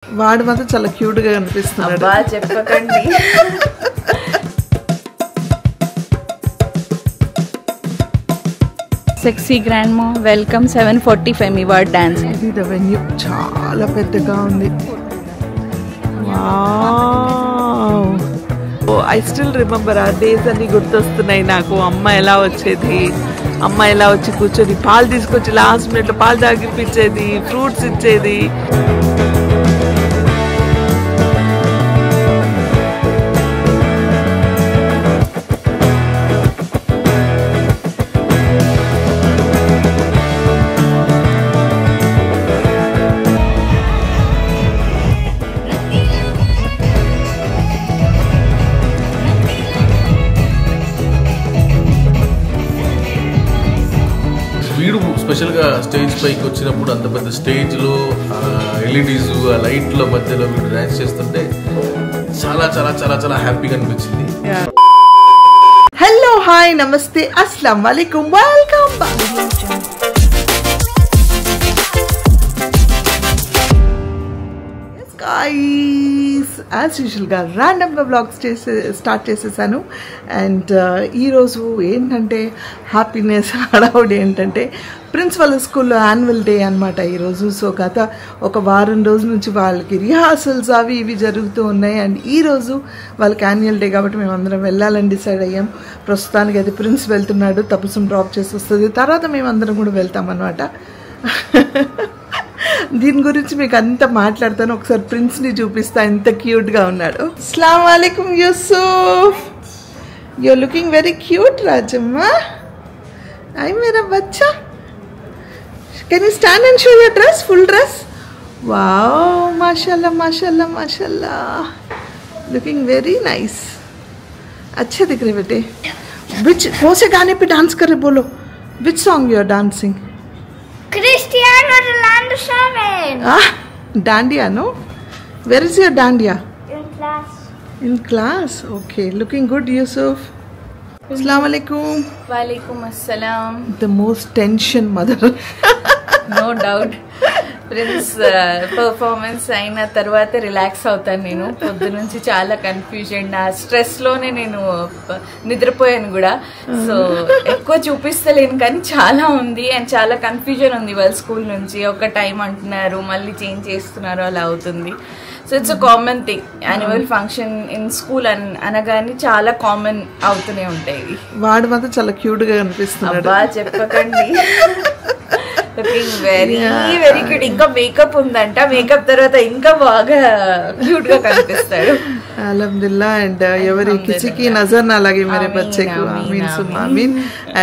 వాడు మాత్రం చాలా క్యూట్ గా కనిపిస్తున్నాడు. అబ్బా చెప్పకండి. సెక్సీ గ్రాండ్ మా వెల్కమ్ 7:45 మీ వర్డ్ డాన్స్. ఇది ద వెన్యూ చాలా పెద్దగా ఉంది. ఐ స్టిల్ రిమెంబర్ ఆ డేస్ అన్ని గుర్తొస్తున్నాయి నాకు. అమ్మ ఎలా వచ్చేది, అమ్మ ఎలా వచ్చి కూర్చొని పాలు తీసుకొచ్చి లాస్ట్ మినిట్లో పాలు తాగిపించేది, ఫ్రూట్స్ ఇచ్చేది. వీడు స్పెషల్గా స్టేజ్ పైకి వచ్చినప్పుడు అంత పెద్ద స్టేజ్లో ఎల్ఈడీస్ ఆ లైట్ల మధ్యలో వీడు డాన్స్ చేస్తుంటే చాలా చాలా చాలా చాలా హ్యాపీగా అనిపించింది. హలో, హాయ్, నమస్తే, అస్సలాం వాలేకుం, వెల్కమ్ బ్యాక్. గైస్, యాజ్ యూజువల్గా ర్యాండమ్గా బ్లాగ్స్ స్టార్ట్ చేసేసాను. అండ్ ఈరోజు ఏంటంటే హ్యాపీనెస్ హడావుడి ఏంటంటే ప్రిన్స్ వాళ్ళ స్కూల్లో యాన్యువల్ డే అనమాట ఈరోజు. సో గత ఒక వారం రోజుల నుంచి వాళ్ళకి రిహార్సల్స్ అవి ఇవి జరుగుతూ ఉన్నాయి. అండ్ ఈరోజు వాళ్ళకి యాన్యువల్ డే కాబట్టి మేము అందరం వెళ్ళాలని డిసైడ్ అయ్యాం. ప్రస్తుతానికి అయితే ప్రిన్స్ వెళ్తున్నాడు, తపస్సును డ్రాప్ చేసి వస్తుంది, తర్వాత మేము అందరం కూడా వెళ్తామన్నమాట. దీని గురించి మీకు అంతా మాట్లాడతాను. ఒకసారి ప్రిన్స్ని చూపిస్తా, ఎంత క్యూట్గా ఉన్నాడు. అస్సలాము అలైకుం Yusuf, you looking very cute Rajamma. ఐ మేరా బచ్చా, can you stand and show your dress, full dress? Wow, మాషాల్లా మాషాల్లా మాషాల్లా, లుకింగ్ वेरी नाइस, अच्छे दिख रहे बेटे. विच कौन से गाने पे डांस कर रहे, बोलो, which song you are dancing? Cristiano Ronaldo 7. Dandiya, no? Where is your dandiya? In class. In class, okay. Looking good, Yusuf. Assalamu alaikum. వాలేకుమ్ అస్సలాం. The most tension mother. No doubt. Prince performance అయిన తర్వాత relax అవుతాను నేను. పొద్దు నుంచి చాలా confusion, ఆ స్ట్రెస్లోనే నేను నిద్రపోయాను కూడా. సో ఎక్కువ చూపిస్తలేను కానీ చాలా ఉంది అండ్ చాలా కన్ఫ్యూజన్ ఉంది. వాళ్ళ స్కూల్ నుంచి ఒక టైం అంటున్నారు, మళ్ళీ చేంజ్ చేస్తున్నారు, అలా అవుతుంది. So it's a common thing. Annual function in school అనగానే చాలా కామన్ అవుతూనే ఉంటాయి. వాడు మాత్రం చాలా క్యూట్ గా కనిపిస్తున్నాడు. అబ్బా చెప్పకండి. Looking very very cute. ఇంకా మేకప్ ఉందంట, మేకప్ తర్వాత ఇంకా బాగా క్యూట్ గా కనిపిస్తాడు. అల్హమ్దుల్లా. అండ్ ఎవరి కిసికి నజర్ నా లాగే మేరే బచ్చేకు, ఆమీన్ సుమ్మా ఆమీన్.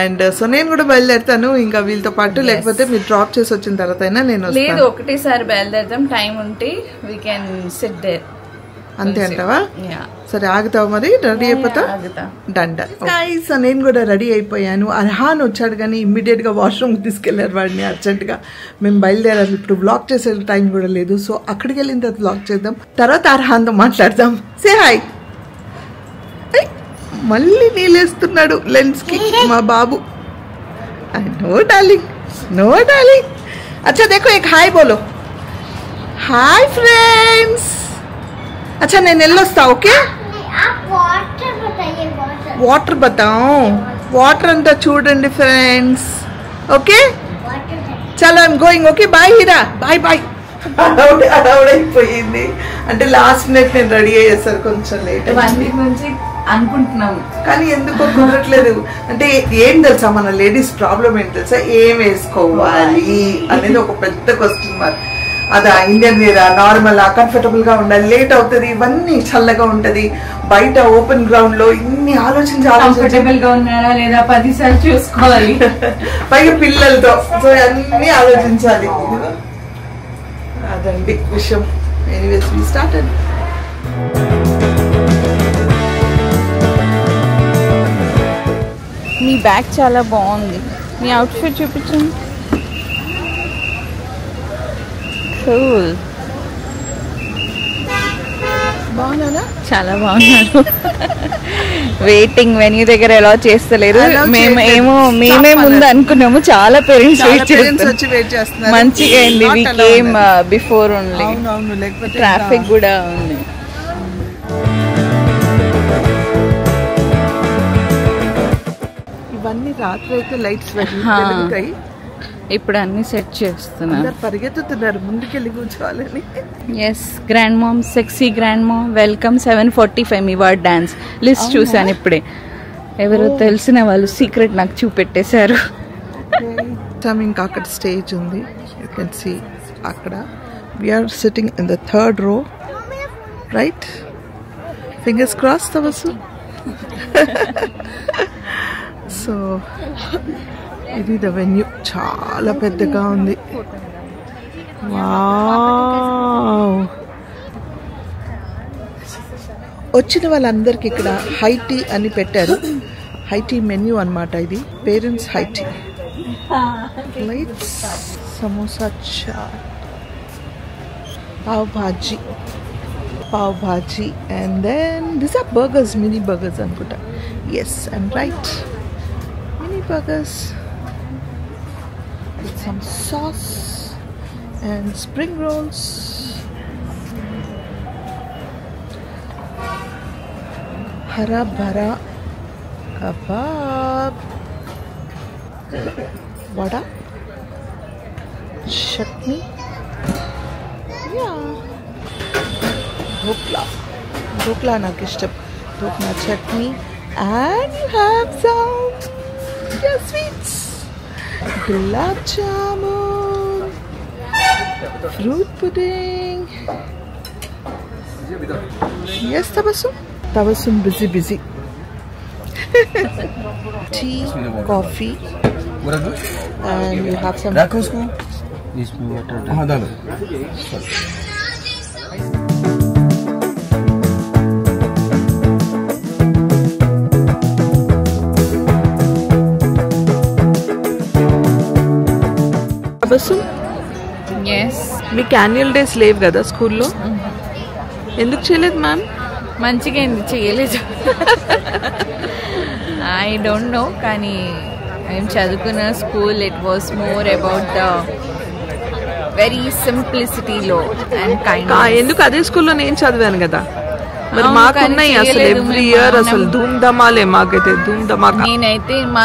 అండ్ సో నేను కూడా బయలుదేరుతాను ఇంకా వీళ్ళతో పాటు, లేకపోతే మీరు డ్రాప్ చేసి వచ్చిన తర్వాత అయినా నేను లేదు, ఒకటేసారి బయలుదేరుతాం. టైం ఉంటే వీ కెన్ సిట్ దేర్. అంతే అంటావా? సరే, ఆగుతావు మరి, రెడీ అయిపోతా. డండ. సో నేను కూడా రెడీ అయిపోయాను. అర్హాన్ వచ్చాడు కానీ ఇమ్మీడియట్ గా వాష్రూమ్కి తీసుకెళ్లారు వాడిని అర్జెంట్గా. మేము బయలుదేరాలి, ఇప్పుడు బ్లాక్ చేసే టైం కూడా లేదు. సో అక్కడికి వెళ్ళిన తర్వాత బ్లాక్ చేద్దాం, తర్వాత అర్హాన్తో మాట్లాడదాం. Say hi. మళ్ళీ నీళ్ళేస్తున్నాడు లెన్స్ కి మా బాబు. No darling, no darling. అచ్చా देखो एक हाय बोलो, हाय फ्रेंड्स. अच्छा నేను వెళ్ళొస్తా, ఓకే? आप वाटर बताइए. వాటర్ బతాओ, వాటర్ అంతా చూడండి ఫ్రెండ్స్, ఓకే? చలో I'm going, okay? Bye Hira, bye bye. అడవుడైపోయింది అంటే లాస్ట్ మినిట్ నేను రెడీ అయ్యేసరికి కొంచెం లేట్ నుంచి అనుకుంటున్నాము కానీ ఎందుకో కుదరట్లేదు. అంటే ఏం తెలుసా, మన లేడీస్ ప్రాబ్లం ఏంటి తెలుసా, ఏం వేసుకోవాలి అనేది ఒక పెద్ద క్వశ్చన్ మార్క్. అదా ఇండియన్ వేరా, నార్మల్, కంఫర్టబుల్ గా ఉండాలి, లేట్ అవుతుంది, ఇవన్నీ చల్లగా ఉంటది, బయట ఓపెన్ గ్రౌండ్ లో ఇన్ని కంఫర్టబుల్ గా ఉన్నారా లేదా 10 సార్లు చూసుకోవాలి, పైగా పిల్లలతో. సో అన్ని ఆలోచించాలి. అదండి విషయం. Anyways we started. మీ బ్యాగ్ చాలా బాగుంది. మీ అవుట్ఫిట్ చూపించండి. కూల్. బాగున్నానా? చాలా బాగున్నారు. వెయిటింగ్ వెన్యూ దగ్గర ఎలా చేస్తలేరు. మేమే ముందు అనుకున్నాము. చాలా పేరెంట్స్ వెయిట్ చేస్తున్నారు. మంచిగా అయింది. We came before only. లేకపోతే ట్రాఫిక్ కూడా ఉంది. ఇవన్నీ రాత్రి అయితే లైట్స్ వెలుగుతాయి. ఇప్పుడు అన్ని సెట్ చేస్తున్నారు. పరిగెత్తుతున్నారు ముందుకెళ్ళి కూర్చోవాలని. Yes, grand mom, sexy grand mom, welcome 7:45 మీ వార్డ్ డాన్స్ లిస్ట్ చూసాను ఇప్పుడే. ఎవరో తెలిసిన వాళ్ళు సీక్రెట్ నాకు చూపెట్టేశారు. ఇంకా అక్కడ స్టేజ్ ఉంది. యూ కెన్ సీ అక్కడ. We're sitting in the 3rd row, right? Fingers cross తవసు. సో ఇది ద వెన్యూ. చాలా పెద్దగా ఉంది. వావ్! వచ్చిన వాళ్ళందరికీ ఇక్కడ హై టీ అని పెట్టారు. హై టీ మెన్యూ అన్నమాట ఇది. Parents high tea, plates, samosa, chaat, pav bhaji, and then this are burgers, mini burgers అనుకుంటా. Yes, I'm right, mini burgers. Some sauce and spring rolls. Hara bhara kebab, vada, chutney, yeah, dhokla నాకు ఇష్టం. dhokla chutney, and you have some sweets. Gulab jamun, fruit pudding. Yes, Tabassum busy. Tea, coffee, and you have some. Yes, మీకు annual days లేవు కదా స్కూల్లో? ఎందుకు చేయలేదు ma'am? మంచిగా చేయలేదు. ఐ డోంట్ నో, కానీ మేము చదువుకున్న school it was more about the very సింప్లిసిటీలో అండ్ కైండ్. ఎందుకు అదే స్కూల్లో నేను చదివాను కదా. మరి మాకున్నాయి అసలు ఎవ్రీ ఇయర్ అసలు ధూమ్ ధమాలే. మాకైతే ధూమ్ ధమాకా. నేనైతే మా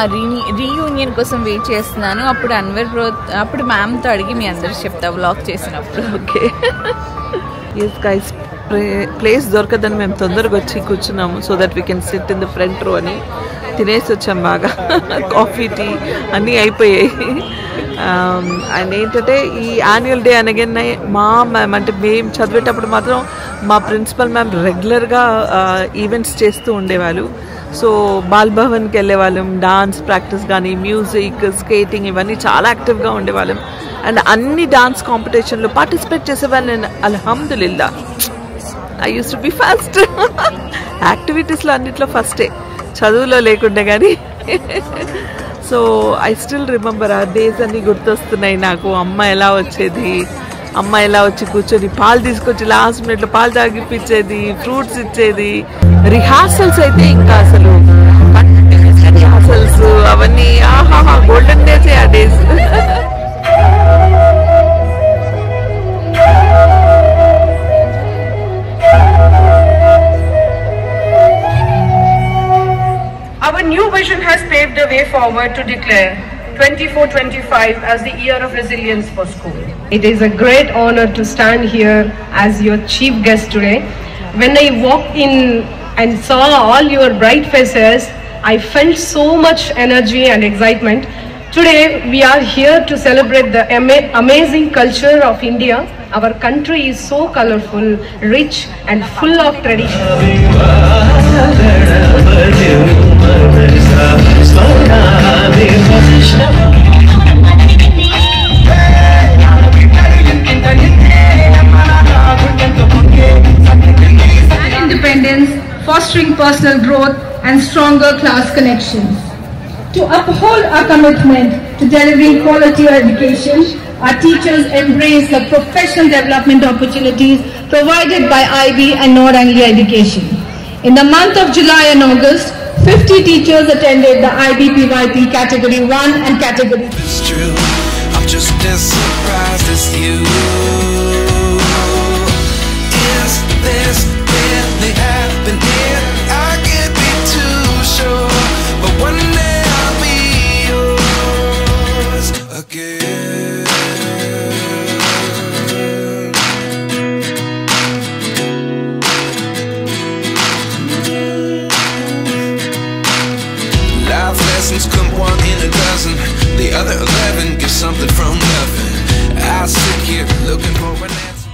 రీయూనియన్ కోసం వెయిట్ చేస్తున్నాను. అప్పుడు మ్యామ్తో అడిగి మీ అందరూ చెప్తా వ్లాగ్ చేసినప్పుడు. ఓకే. ఎస్ గైస్, ప్లేస్ దొరకదని మేము తొందరగా వచ్చి కూర్చున్నాము. So that we can SIT in the front రో అని. తినేసి వచ్చాం బాగా. కాఫీ, టీ అన్నీ అయిపోయాయి. అండ్ ఏంటంటే ఈ యాన్యువల్ డే అనగానే మా మ్యామ్, అంటే మేము చదివేటప్పుడు మాత్రం మా ప్రిన్సిపల్ మ్యామ్ రెగ్యులర్గా ఈవెంట్స్ చేస్తూ ఉండేవాళ్ళు. సో బాల్ భవన్కి వెళ్ళేవాళ్ళం. డాన్స్ ప్రాక్టీస్ కానీ, మ్యూజిక్, స్కేటింగ్ ఇవన్నీ చాలా యాక్టివ్గా ఉండేవాళ్ళం. అండ్ అన్ని డాన్స్ కాంపిటీషన్లో పార్టిసిపేట్ చేసేవాళ్ళు. నేను అల్హమ్దులిల్లా I use to be first. యాక్టివిటీస్లో అన్నిట్లో ఫస్టే, చదువులో లేకుండా కానీ. సో ఐ స్టిల్ రిమెంబర్ ఆ డేస్ అన్నీ గుర్తొస్తున్నాయి నాకు. అమ్మ ఎలా వచ్చి కూర్చొని పాలు తీసుకొచ్చి లాస్ట్ మినిట్లో పాలు తాగిపించేది, ఫ్రూట్స్ ఇచ్చేది. రిహార్సల్స్ అయితే ఇంకా అసలు రిహార్సల్స్ అవన్నీ ఆహాహా గోల్డెన్ డేసే ఆ days. Our new vision has paved the way forward to declare 24-25 as the year of resilience for school. It is a great honor to stand here as your chief guest today. When I walked in and saw all your bright faces, I felt so much energy and excitement. Today we are here to celebrate the amazing culture of India. Our country is so colorful, rich and full of tradition. Independence, fostering personal growth and stronger class connections. To uphold our commitment to delivering quality education, our teachers embrace the professional development opportunities provided by IB and Nord Anglia Education. In the month of July and August, 50 teachers attended the IB-PYP Category 1 and Category 2. It's true, I'm just as surprised as you. Is this really happening? I can't be too sure, but one day I'll be yours again. Life lessons come one in a dozen. The other 11 get something from nothing. I sit here looking for an answer.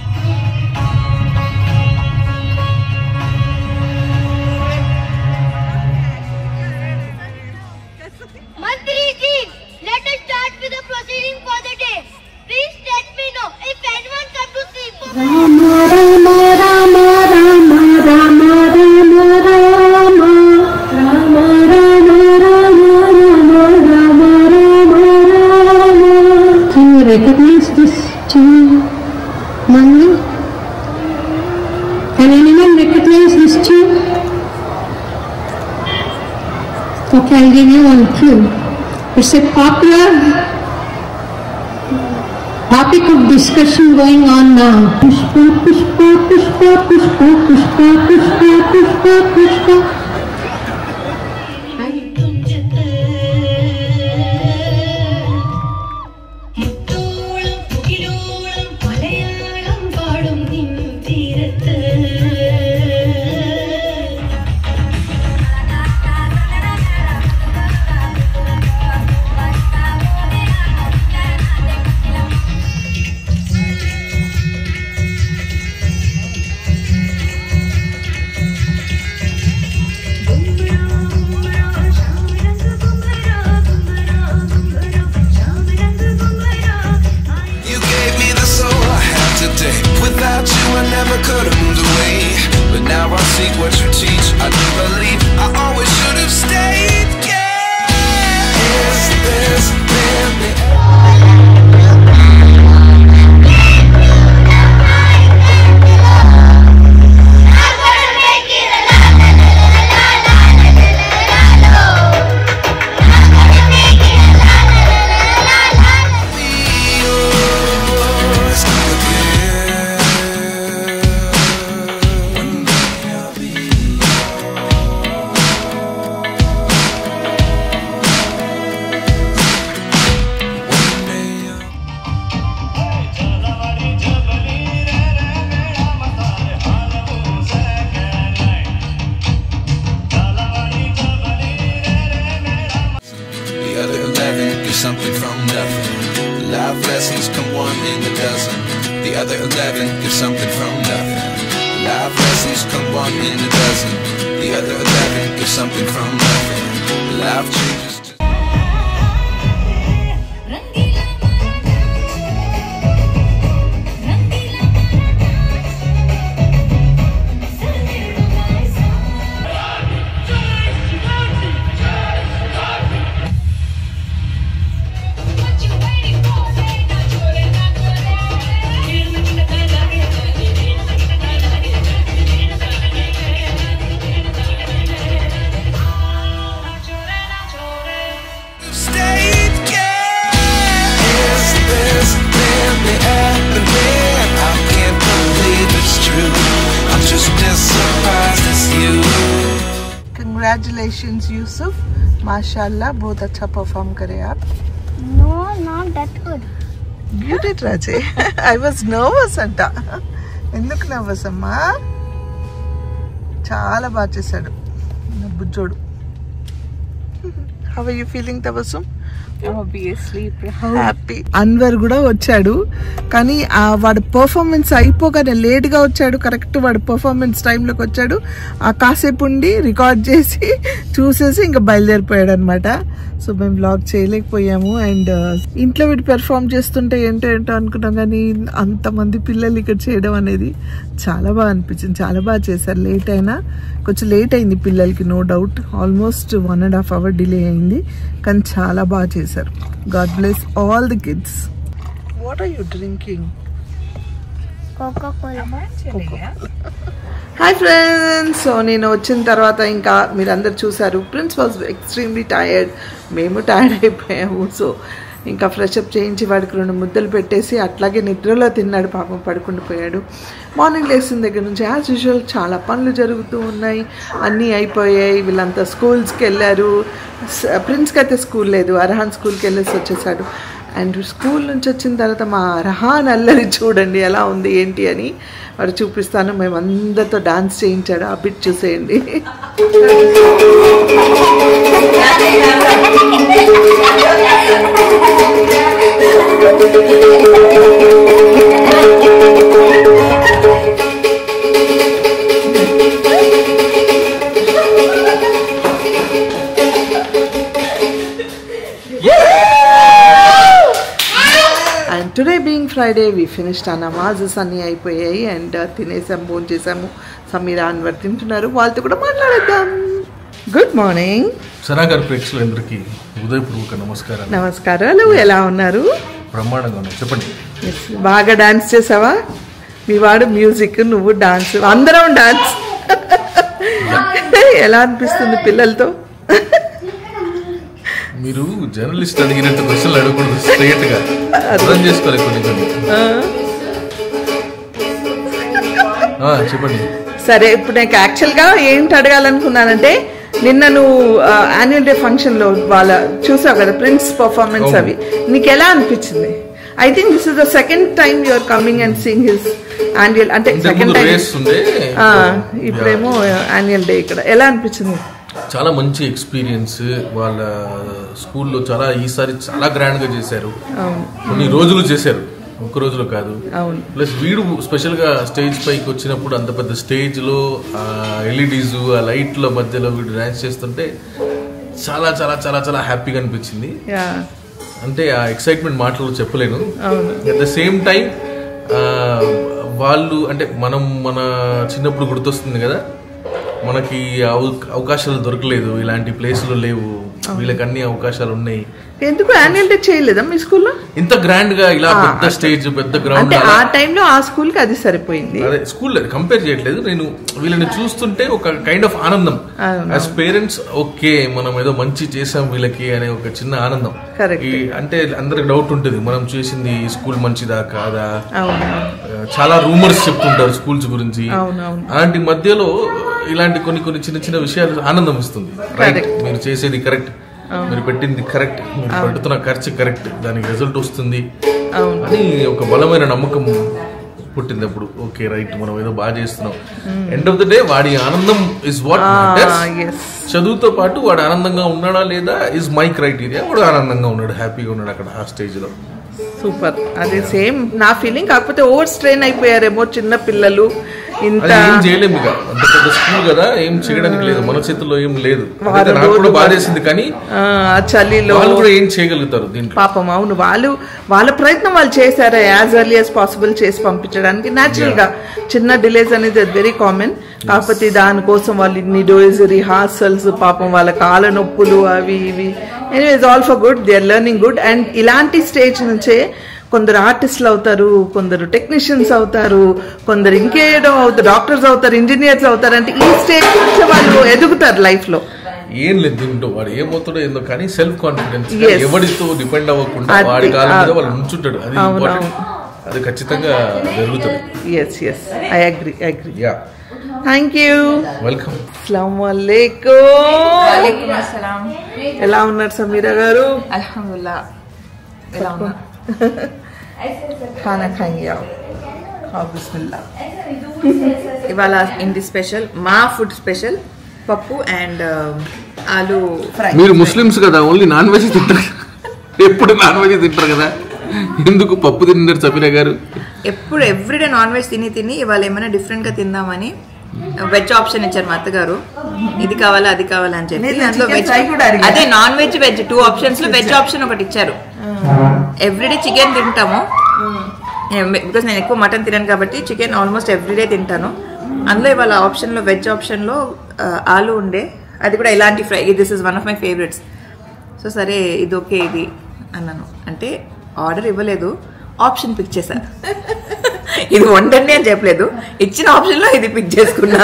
Mantriji, let us start with the proceeding for the day. Please let me know if anyone come to see. Rama Rama Rama Rama Rama Rama Rama Rama Rama Rama Rama. Can you recognize this tune, Manu? Can anyone recognize this tune? Okay, I'll give you one clue. It's a popular topic of discussion going on now. Pushpa, pushpa, pushpa, pushpa, pushpa, pushpa, pushpa, pushpa. Without you I never could have moved away, but now I see what you teach. I do believe I always should have stayed. Yeah, is this really? Something from nothing. Life lessons come one in a dozen. The other 11 get something from nothing. Life lessons come one in a dozen. The other 11 get something from nothing. Life changes. Congratulations, Yusuf. माशाल्लाह बहुत अच्छा perform करे आप. No, not that good. You did, Raje. I was nervous anta. ఎందుకు nervous అమ్మా? చాలా బాగా చేశాడు నా బుజ్జోడు. How are you feeling, Tabassum? Obviously happy. Anwar కూడా వచ్చాడు, కానీ వాడు పర్ఫార్మెన్స్ అయిపోగానే లేట్గా వచ్చాడు. కరెక్ట్ వాడు పర్ఫార్మెన్స్ టైంలోకి వచ్చాడు. కాసేపు ఉండి రికార్డ్ చేసి చూసేసి ఇంకా బయలుదేరిపోయాడు అనమాట. సో మేము వ్లాగ్ చేయలేకపోయాము. అండ్ ఇంట్లో వీడు పెర్ఫామ్ చేస్తుంటే ఏంటో అనుకున్నాం, కానీ అంతమంది పిల్లలు ఇక్కడ చేయడం అనేది చాలా బాగా అనిపించింది. చాలా బాగా చేశారు. లేట్ అయినా కొంచెం లేట్ అయింది పిల్లలకి, no doubt. Almost 1.5 hours delay అయింది, కానీ చాలా బాగా చేశారు. God bless all the kids. What are you drinking? Hi friends. So నేను వచ్చిన తర్వాత ఇంకా మీరందరూ చూసారు, ప్రిన్స్ వాజ్ ఎక్స్ట్రీమ్లీ టైర్డ్, మేము టైర్డ్ అయిపోయాము. సో ఇంకా ఫ్రెషప్ చేయించి వాడికి 2 ముద్దలు పెట్టేసి అట్లాగే నిద్రలో తిన్నాడు, పాపం పడుకుంటూ పోయాడు. మార్నింగ్ లేచిన దగ్గర నుంచి యాజ్ యూజువల్ చాలా పనులు జరుగుతూ ఉన్నాయి, అన్నీ అయిపోయాయి. వీళ్ళంతా స్కూల్స్కి వెళ్ళారు. ప్రిన్స్కి అయితే స్కూల్ లేదు, అర్హాన్ స్కూల్కి వెళ్ళేసి వచ్చేసాడు. అండ్ స్కూల్ నుంచి వచ్చిన తర్వాత మా అర్హాన్ అల్లరి చూడండి ఎలా ఉంది ఏంటి అని వాడు చూపిస్తాను. మేము అందరితో డాన్స్ చేయించాడు, ఆ బిట్ చూసేయండి. And today being Friday, we finished our namazes అన్నీ అయిపోయాయి అండ్ తినేసాము, భోజనం చేసాము. సమీరా అన్వర్ తింటున్నారు, వాళ్ళతో కూడా మాట్లాడేద్దాం. గుడ్ మార్నింగ్ సనా గారి ప్రేక్షకులందరికీ ఉదయపూర్వక నమస్కారాలు. నమస్కారాలు. ఎలా ఉన్నారు? బ్రహ్మాండంగా ఉన్నారు. చెప్పండి. బాగా డాన్స్ చేసావా? మీ వాడు మ్యూజిక్, నువ్వు డాన్స్, అందరం డాన్స్. ఎలా అనిపిస్తుంది పిల్లలతో? మీరు జర్నలిస్ట్ అడిగినట్టు క్వశ్చన్లు అడగకూడదు, స్ట్రైట్ గా అర్థం చేసుకోవాలి కొన్ని కొన్ని. చెప్పండి. సరే, ఇప్పుడు నాకు యాక్చువల్గా ఏంటి అడగాలనుకున్నానంటే, నిన్న నువ్వు యాన్యువల్ డే ఫంక్షన్లో వాళ్ళ చూసావు కదా ప్రిన్స్ పర్ఫార్మెన్స్, అవి నీకు ఎలా అనిపించింది? I think this is the second time you're coming and seeing his annual, అంటే సెకండ్ టైం, ఇప్పుడేమో యాన్యువల్ డే. ఇక్కడ ఎలా అనిపించింది? చాలా మంచి ఎక్స్పీరియన్స్. వాళ్ళ స్కూల్లో ఈసారి చాలా గ్రాండ్ గా చేశారు. కొన్ని రోజులు చేశారు, ఒక్క రోజులో కాదు. ప్లస్ వీడు స్పెషల్ గా స్టేజ్ పైకి వచ్చినప్పుడు అంత పెద్ద స్టేజ్ లో ఎల్ఈడీస్ ఆ లైట్ల మధ్యలో వీడు డాన్స్ చేస్తుంటే చాలా చాలా చాలా చాలా హ్యాపీగా అనిపించింది. అంటే ఆ ఎక్సైట్మెంట్ మాటలు చెప్పలేను. అట్ ద సేమ్ టైం వాళ్ళు అంటే మన చిన్నప్పుడు గుర్తొస్తుంది కదా, మనకి అవకాశాలు దొరకలేదు, ఇలాంటి ప్లేసులు లేవు, వీళ్ళకి అన్ని అవకాశాలు ఉన్నాయి. ఎందుకు యాన్యువల్ డే చేయలేదా మీ స్కూల్లో? ఇంత గ్రాండ్ గా ఇలా పెద్ద స్టేజ్, పెద్ద గ్రౌండ్, ఆ టైంలో ఆ స్కూల్ కి అది సరిపోయింది. అదే స్కూల్ కంపేర్ చేయట్లేదు. నేను వీళ్ళని చూస్తుంటే ఒక కైండ్ ఆఫ్ ఆనందం. యాజ్ పేరెంట్స్, ఓకే మనం ఏదో మంచి చేసాం వీళ్ళకి అనే ఒక చిన్న ఆనందం. అంటే అందరికి డౌట్ ఉంటుంది, మనం చేసింది స్కూల్ మంచిదా కాదా, చాలా రూమర్స్ చెప్తుంటారు స్కూల్స్ గురించి. అలాంటి మధ్యలో ఇలాంటి కొన్ని కొన్ని చిన్న చిన్న విషయాలు ఆనందం ఇస్తుంది. మీరు చేసేది కరెక్ట్, మీరు పెట్టింది కరెక్ట్, మీరు పెడుతున్న ఖర్చు కరెక్ట్, దానికి రిజల్ట్ వస్తుంది అని ఒక బలమైన నమ్మకం పుట్టింది. అప్పుడు ఓకే రైట్, మనం ఏదో బాగా చేస్తున్నాం. ఎండ్ ఆఫ్ ద డే వాడి ఆనందం ఇస్ వాట్ మ్యాటర్స్. చదువుతో పాటు వాడు ఆనందంగా ఉన్నాడా లేదా ఇస్ మై క్రైటీరియా. వాడు ఆనందంగా ఉన్నాడు, హ్యాపీగా ఉన్నాడు అక్కడ ఆ స్టేజ్ లో. సూపర్. అదే సేమ్ నా ఫీలింగ్. కాకపోతే ఓవర్ స్ట్రెయిన్ అయిపోయారేమో చిన్న పిల్లలు. ఇంత ఏం చేయలేము, ఇక అంత పెద్ద స్కూల్ కదా, ఏం చేయడానికి లేదు, మన చేతుల్లో ఏం లేదు. నాకు కూడా బాధేసింది, కానీ చలిలో వాళ్ళు కూడా ఏం చేయగలుగుతారు దీంట్లో. పాపం. అవును, వాళ్ళ ప్రయత్నం వాళ్ళు చేశారు యాజ్ ఎర్లీ యాజ్ పాసిబుల్ చేసి పంపించడానికి. న్యాచురల్ గా చిన్న డిలేస్ అనేది వెరీ కామన్. కాకపోతే దానికోసం వాళ్ళు ఇన్ని డేస్ రిహార్సల్స్, పాపం వాళ్ళ కాళ్ళ నొప్పులు అవి ఇవి. Anyways all for good, they are learning good. And ఇలాంటి స్టేజ్ నుంచే కొందరు ఆర్టిస్టులు అవుతారు, కొందరు టెక్నీషియన్స్ అవుతారు, కొందరు ఇంకేదో అవుతారు, డాక్టర్స్ అవుతారు, ఇంజనీర్స్ అవుతారు. అంటే ఈ స్టేజ్ నుంచి వాళ్ళు ఎదుగుతారు లైఫ్ లో. ఏం లేదు దీంట్లో, వాడు ఏమవుతాడో ఏందో కానీ సెల్ఫ్ కాన్ఫిడెన్స్, ఎవరితో డిపెండ్ అవ్వకుండా వాడి కాలం మీద వాళ్ళు ఉంచుంటాడు. అది ఇంపార్టెంట్, అది ఖచ్చితంగా జరుగుతుంది. Yes I agree. Yeah, thank you, welcome. అస్సలాము అలైకుం. ఎలా ఉన్నారు సమీరా గారు? అల్హమ్దులిల్లాహ్. ఎలా ఉన్నారు? ఖానా ఖాయింగే బిస్మిల్లా. ఇవాళ ఇంటి స్పెషల్, మా ఫుడ్ స్పెషల్ పప్పు అండ్ ఆలు ఫ్రై. మీరు ముస్లిమ్స్ కదా, ఓన్లీ నాన్ వెజ్ తింటారు, ఎప్పుడు నాన్ వెజ్ తింటారు కదా, ఎందుకు పప్పు తిన్నారు సమీరా గారు? ఎప్పుడు ఎవ్రీడే నాన్ వెజ్ తిని ఇవాళ ఏమైనా డిఫరెంట్ గా తిందామని వెజ్ ఆప్షన్ ఇచ్చారు మా అత్తగారు. ఇది కావాలా అది కావాలా అని చెప్పి దాంట్లో వెజ్, అదే నాన్ వెజ్ వెజ్ 2 ఆప్షన్స్ లో వెజ్ ఆప్షన్ ఒకటి ఇచ్చారు. ఎవ్రీడే చికెన్ తింటాము, బికాస్ నేను ఎక్కువ మటన్ తినాను కాబట్టి చికెన్ ఆల్మోస్ట్ ఎవ్రీడే తింటాను. అందులో ఇవాళ ఆప్షన్లో వెజ్ ఆప్షన్లో ఆలు ఉండే, అది కూడా ఇలాంటి fry. This is one of my favourites. So సరే ఇది ఓకే ఇది అన్నాను. అంటే ఆర్డర్ ఇవ్వలేదు, ఆప్షన్ పిక్ చేశాను. ఇది వండండి అని చెప్పలేదు, ఇచ్చిన ఆప్షన్ లో ఇది పిక్ చేసుకున్నా.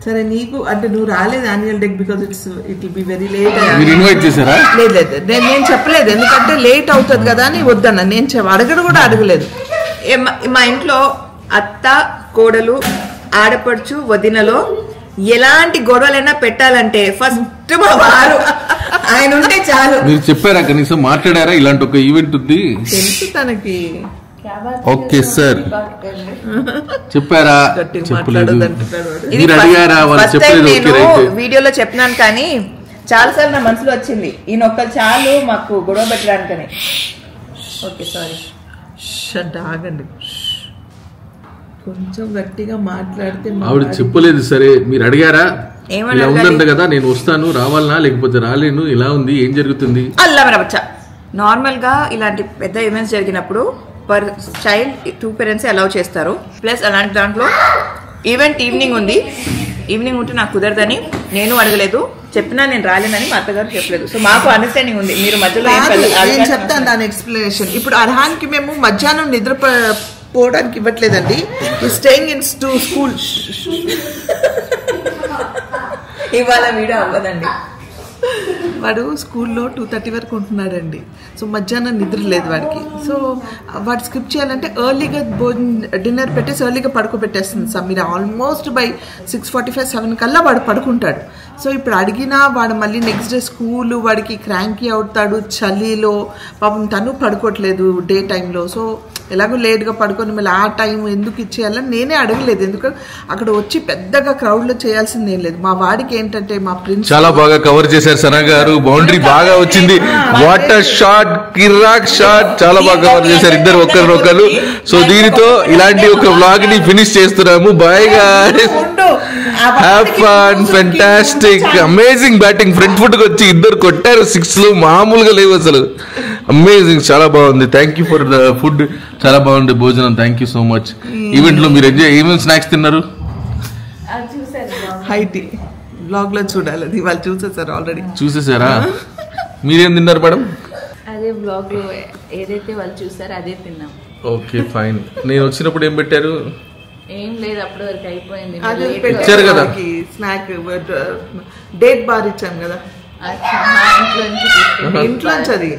సరే నీకు అంటే నువ్వు రాలేదు annual day because it will be very late. మీరు ఇన్వైట్ చేశారా? లేదు నేను చెప్పలేదు, ఎందుకంటే లేట్ అవుతుంది కదా అని వద్దన్నా. నేను అడగడు కూడా అడగలేదు. మా ఇంట్లో అత్త కోడలు ఆడపడుచు వదినలో ఎలాంటి గొడవలైనా పెట్టాలంటే ఫస్ట్ మా వారు ఆయన ఉంటే చాలు. మీరు చెప్పారా కనీసం మాట్లాడారా ఇలాంటి ఒక ఈవెంట్ ఉంది తెలుసు తనకి? ఓకే సార్ చెప్పారా? చెప్పలేదు. ఇది ఫస్ట్ టైం నేను వీడియోలో చెప్తున్నాను, కానీ చాలా సార్లు నా మనసులో వచ్చింది ఈయన ఒక్కరు చాలు మాకు గొడవ పెట్టడానికని. Okay sorry. ఆగండి, కొంచెం గట్టిగా మాట్లాడితే. ఆవిడ చెప్పలేదు. సరే మీరు అడిగారా? ఏమన్నా ఇలా ఉందంట కదా, నేను వస్తాను, రావాలనా లేకపోతే రాలేను, ఇలా ఉంది, ఏం జరుగుతుంది? అల్లా నార్మల్ గా ఇలాంటి పెద్ద ఈవెంట్స్ జరిగినప్పుడు పర్ చైల్డ్ 2 పేరెంట్స్ అలౌ చేస్తారు. ప్లస్ అలాంటి దాంట్లో ఈవెంట్ ఈవినింగ్ ఉంది, ఈవినింగ్ ఉంటే నాకు కుదరదని నేను అడగలేదు, చెప్పినా నేను రాలేనని మా అత్తగారు చెప్పలేదు. సో మాకు అండర్స్టాండింగ్ ఉంది. మీరు మధ్యలో నేను చెప్తాను దాని ఎక్స్ప్లెనేషన్. ఇప్పుడు అర్హాన్ కి మేము మధ్యాహ్నం నిద్ర పోవడానికి ఇవ్వట్లేదండి, స్టేయింగ్ ఇన్ స్కూల్. ఇవాళ వీడియో అవ్వదండి. వాడు స్కూల్లో 2:30 వరకు ఉంటున్నాడండి. సో మధ్యాహ్నం నిద్ర లేదు వాడికి. సో వాడు స్కిప్ చేయాలంటే ఎర్లీగా డిన్నర్ పెట్టేసి ఎర్లీగా పడుకోబెట్టేస్తుంది సమీర. ఆల్మోస్ట్ బై 6:45, 7 కల్లా వాడు పడుకుంటాడు. సో ఇప్పుడు అడిగినా వాడు మళ్ళీ నెక్స్ట్ డే స్కూల్, వాడికి క్రాంకీ అవుతాడు చలిలో. పాపం తను పడుకోవట్లేదు డే టైంలో. సో ఎలాగో లేట్గా పడుకొని మళ్ళీ ఆ టైం ఎందుకు ఇచ్చేయాలని నేనే అడగలేదు, ఎందుకంటే అక్కడ వచ్చి పెద్దగా క్రౌడ్ లో చేయాల్సింది ఏం లేదు. మా వాడికి ఏంటంటే మా ప్రిన్స్ చాలా బాగా కవర్ చేశారు సనా గారు, బౌండరీ బాగా వచ్చింది, వాటర్ షాట్, కిరాక్ షాట్, చాలా బాగా కవర్ చేశారు ఇద్దరు ఒకరినొకరు. సో దీనితో ఇలాంటి ఒక వ్లాగ్ ని ఫినిష్ చేస్తున్నాము. Bye guys, have fun, fantastic, amazing batting. Front foot వచ్చి ఇద్దరు కొట్టారు 6లు, మామూలుగా లేవు అసలు. అమేజింగ్, చాలా బాగుంది. Thank you for the food, చాలా బాగుంది భోజనం. Thank you so much. Event లో మీరు ఎంజాయ్ ఏమేమి స్నాక్స్ తిన్నారు? హైటీ బ్లాగ్ లో చూడాలి, అది వాళ్ళు చూసేసారు ఆల్రెడీ. చూసేసారా? మీరేం తిన్నారు మేడం? అదే బ్లాగ్ లో ఏదైతే వాళ్ళు చూసారో అదే తిన్నాం. Okay fine. నేను వచ్చినప్పుడు ఏం పెట్టారు? ఏం లేదు, అప్పటి వరకు అయిపోయింది. ఇచ్చారు కదా స్నాక్, డేట్ బార్ ఇచ్చాను కదా ఇంట్లోంచి. అది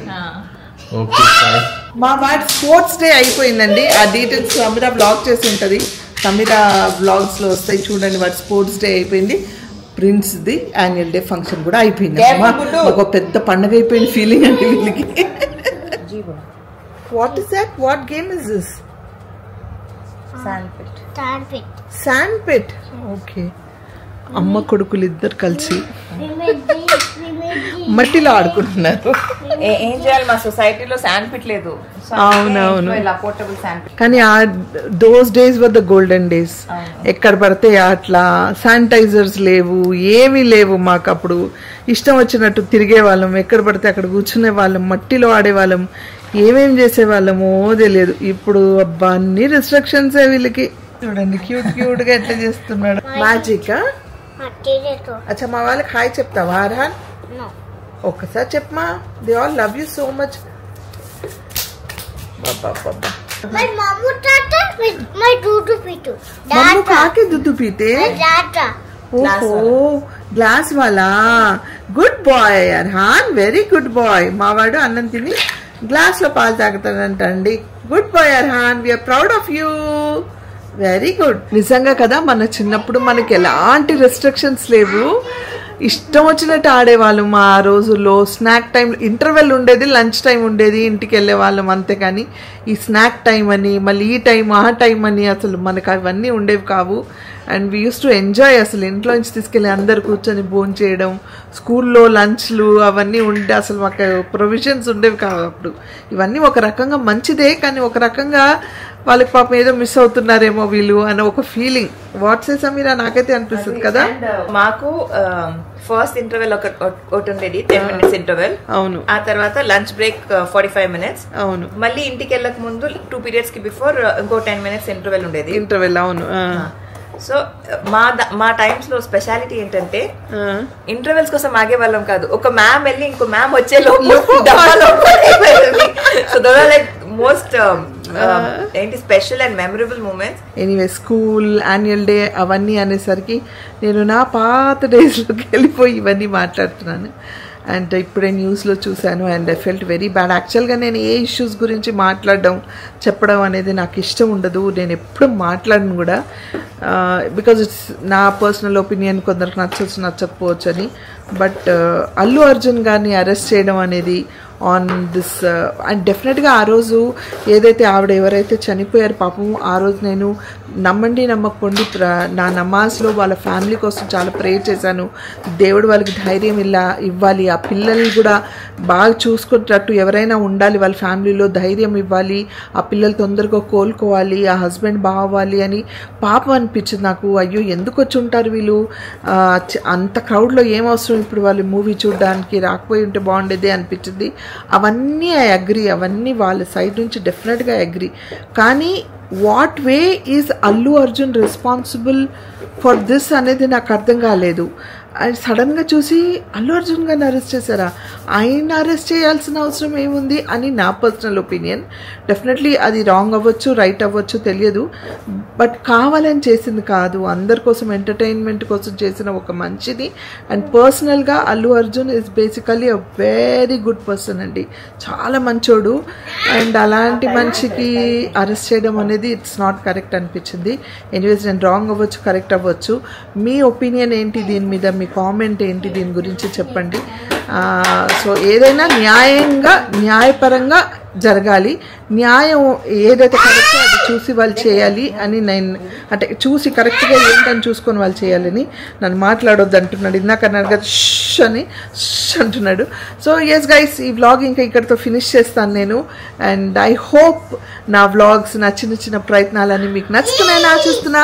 ఓకే ఫైన్. మా వాడి స్పోర్ట్స్ డే అయిపోయిందండి. ఆ డీటెయిల్స్ సమీర బ్లాగ్ చేసి ఉంటుంది, సమీర బ్లాగ్స్ లో వస్తాయి చూడండి. వాడి స్పోర్ట్స్ డే అయిపోయింది, Prince the annual day function కూడా అయిపోయింది. ఒక పెద్ద పండుగ అయిపోయింది ఫీలింగ్ అండి వీళ్ళకి. What is that? What game is this? Sand pit. Okay, అమ్మ కొడుకులు ఇద్దరు కలిసి మట్టిలో ఆడుకుంటున్నారు. ఏం చేయాలి, మా సొసైటీలో శాండ్ పిట్ లేదు. అవునవును, పోర్టబుల్ శాండ్ పిట్. కానీ ఆ those days were the golden days. ఎక్కడ పడితే అట్లా శానిటైజర్స్ లేవు, ఏమీ లేవు. మాకు అప్పుడు ఇష్టం వచ్చినట్టు తిరిగే వాళ్ళం, ఎక్కడ పడితే అక్కడ కూర్చునే వాళ్ళం, మట్టిలో ఆడేవాళ్ళం, ఏమేం చేసేవాళ్ళమో తెలియదు. ఇప్పుడు అబ్బా అన్ని రిస్ట్రిక్షన్స్ వీళ్ళకి. చూడండి క్యూట్ క్యూట్ గా ఎట్లా చేస్తున్నాడు. మ్యాజిక్. అచ్చా, మా వాళ్ళకి హాయ్ చెప్తావా అర్హాన్? ఒక్కసారి చెప్పమా. They all love you so much. My mamu tata with my dudu pitu. మమ్ము కాకే దుద్దు పీతే. Data. ఓహో, గ్లాస్ వాలా. Good boy Arhaan, very good boy. మా వాడు అన్నం తిని గ్లాస్ లో పాలు తాగుతాడంట అండి. Good boy Arhaan, we're proud of you. Very good. నిజంగా కదా, మన చిన్నప్పుడు మనకి ఎలాంటి రెస్ట్రిక్షన్స్ లేవు, ఇష్టం వచ్చినట్టు ఆడేవాళ్ళం. ఆ రోజుల్లో స్నాక్ టైం, ఇంటర్వెల్ ఉండేది, లంచ్ టైం ఉండేది, ఇంటికి వెళ్ళే వాళ్ళం అంతే. కానీ ఈ స్నాక్ టైం అని, మళ్ళీ ఈ టైం ఆ టైం అని అసలు మనకు అవన్నీ ఉండేవి కావు. And we use to enjoy. అసలు ఇంట్లో నుంచి తీసుకెళ్ళి అందరు కూర్చొని భోజనం చేయడం, స్కూల్లో లంచ్లు అవన్నీ ఉండే, అసలు మాకు ప్రొవిజన్స్ ఉండేవి కావు అప్పుడు. ఇవన్నీ ఒక రకంగా మంచిదే, కానీ ఒక రకంగా వాళ్ళకి పాపం ఏదో మిస్ అవుతున్నారేమో వీళ్ళు అన్న ఒక ఫీలింగ్. వాట్సే సమీరా, నాకైతే అనిపిస్తుంది కదా. మాకు ఫస్ట్ ఇంటర్వెల్ ఒకటి ఉండేది, 10 minutes ఇంటర్వెల్. అవును. ఆ తర్వాత లంచ్ బ్రేక్ 45 minutes. అవును. మళ్ళీ ఇంటికి వెళ్ళక ముందు 2 periods కి బిఫోర్ ఇంకో 10 minutes ఇంటర్వెల్ ఉండేది. ఇంటర్వెల్. అవును. సో మా టైమ్స్ లో స్పెషాలిటీ ఏంటంటే ఇంటర్వెల్స్ కోసం ఆగే వాళ్ళం కాదు, ఒక మ్యామ్ వెళ్ళి ఇంకో మ్యామ్ వచ్చే లోపు సో లైక్ మోస్ట్ ఏంటి special and memorable moments? Anyway school annual day అవన్నీ అనేసరికి నేను నా పాత డేస్లోకి వెళ్ళిపోయి ఇవన్నీ మాట్లాడుతున్నాను. అండ్ ఇప్పుడే న్యూస్లో చూశాను and I felt very bad. యాక్చువల్గా నేను ఏ ఇష్యూస్ గురించి చెప్పడం అనేది నాకు ఇష్టం ఉండదు, నేను ఎప్పుడు మాట్లాడను కూడా, బికాజ్ ఇట్స్ నా పర్సనల్ ఒపీనియన్, కొందరికి నచ్చకపోవచ్చు అని. బట్ అల్లు అర్జున్ గారిని అరెస్ట్ చేయడం అనేది ఆన్ దిస్ అండ్ డెఫినెట్గా ఆ రోజు ఏదైతే ఆవిడ ఎవరైతే చనిపోయారు పాపం, ఆ రోజు నేను నమ్మండి నమ్మకపోండి నా నమాజ్లో వాళ్ళ ఫ్యామిలీ కోసం చాలా ప్రేయర్ చేశాను. దేవుడు వాళ్ళకి ధైర్యం ఇవ్వాలి, ఆ పిల్లల్ని కూడా బాగా చూసుకునేటట్టు ఎవరైనా ఉండాలి, వాళ్ళ ఫ్యామిలీలో ధైర్యం ఇవ్వాలి, ఆ పిల్లలు తొందరగా కోలుకోవాలి, ఆ హస్బెండ్ బాగవ్వాలి అని పాపం అనిపించింది నాకు. అయ్యో ఎందుకు వచ్చి ఉంటారు వీళ్ళు, అంత క్రౌడ్లో ఏం అవసరం ఇప్పుడు వాళ్ళు మూవీ చూడడానికి, రాకపోయి ఉంటే బాగుండేది అనిపించింది. అవన్నీ ఐ అగ్రీ, అవన్నీ వాళ్ళ సైడ్ నుంచి డెఫినెట్గా అగ్రీ. కానీ what way is Allu Arjun responsible for this అనేది నాకు అర్థం కాలేదు. అండ్ సడన్గా చూసి అల్లు అర్జున్ గారిని అరెస్ట్ చేశారా, ఆయన అరెస్ట్ చేయాల్సిన అవసరం ఏముంది అని నా పర్సనల్ ఒపీనియన్. డెఫినెట్లీ అది రాంగ్ అవ్వచ్చు, రైట్ అవ్వచ్చు తెలియదు, బట్ కావాలని చేసింది కాదు, అందరి కోసం ఎంటర్టైన్మెంట్ కోసం చేసిన ఒక మంచిది. అండ్ పర్సనల్గా Allu Arjun is basically a very good person అండి, చాలా మంచోడు. అండ్ అలాంటి మనిషికి అరెస్ట్ చేయడం అనేది ఇట్స్ నాట్ కరెక్ట్ అనిపించింది. ఎనీవేస్ నేను రాంగ్ అవ్వచ్చు, కరెక్ట్ అవ్వచ్చు. మీ ఒపీనియన్ ఏంటి దీని మీద, మీ కామెంట్ ఏంటి దీని గురించి చెప్పండి. సో ఏదైనా న్యాయపరంగా జరగాలి, న్యాయం ఏదైతే కరెక్టో అది చూసి వాళ్ళు చేయాలి అని నేను అంటే చూసి కరెక్ట్గా ఏంటని చూసుకొని వాళ్ళు చేయాలని నన్ను మాట్లాడొద్దు అంటున్నాడు. ఇందాక అన్నాడు కదా ష్ అని అంటున్నాడు. సో ఎస్ గైస్, ఈ వ్లాగ్ ఇంకా ఇక్కడితో ఫినిష్ చేస్తాను నేను. అండ్ ఐ హోప్ నా వ్లాగ్స్, నా చిన్న చిన్న ప్రయత్నాలని మీకు నచ్చుతున్నాయని ఆశిస్తున్నా.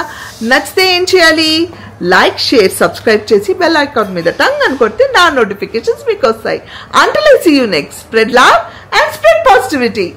నచ్చితే ఏం చేయాలి, లైక్, షేర్, సబ్స్క్రైబ్ చేసి బెల్ ఐకాన్ మీద టంగ్ అని కొడితే నా నోటిఫికేషన్స్ మీకు వస్తాయి. Until I see you next, spread love and spread positivity.